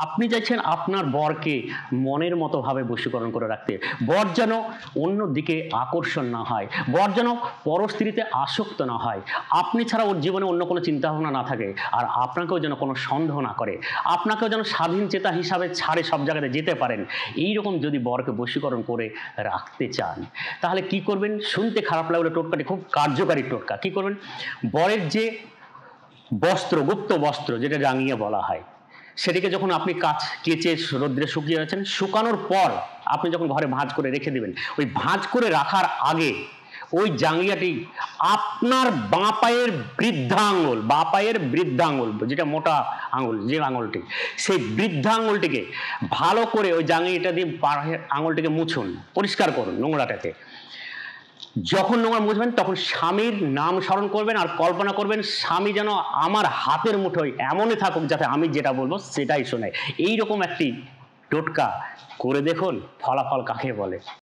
আপনি চাইছেন আপনার বরকে মনের মতো ভাবে বশীকরণ করে রাখতে। বর যেন অন্যদিকে আকর্ষণ না হয়। বর যেন পরস্ত্রীতে আসক্ত না হয়। আপনি ছাড়া ওর জীবনে অন্য কোনো চিন্তাভাবনা না থাকে। আর আপনাকেও যেন কোনো সন্দেহ না করে। আপনাকেও যেন স্বাধীন চেতা হিসাবে ছাড়ে সব জায়গাতে যেতে পারেন। এইরকম যদি বরকে বশীকরণ করে রাখতে চান, তাহলে কি করবেন? শুনতে খারাপ লাগলে টোটকাটি খুব কার্যকারী টোটকা। কি করবেন? বরের যে বস্ত্র, গুপ্ত বস্ত্র যেটা রাঙিয়ে বলা হয়, সেটিকে যখন আপনি কেচে রোদ্রে শুকিয়ে যাচ্ছেন, শুকানোর পর আপনি যখন ঘরে ভাঁজ করে রেখে দিবেন, ওই ভাঁজ করে রাখার আগে ওই জাঙ্গিয়াটি আপনার বাঁ পায়ের বৃদ্ধাঙ্গুল যেটা মোটা আঙুল, যে আঙুলটি, সেই বৃদ্ধাঙ্গুলটিকে ভালো করে ওই জাঙ্গিয়াটা দিয়ে আঙুলটিকে মুছুন, পরিষ্কার করুন নোংরাটাকে। যখন নোংরা মুছবেন তখন স্বামীর নাম স্মরণ করবেন আর কল্পনা করবেন স্বামী যেন আমার হাতের মুঠোয় এমনই থাকুক যাতে আমি যেটা বলবো সেটাই শোনে। এইরকম একটি টোটকা করে দেখুন, ফলাফল কাকে বলে।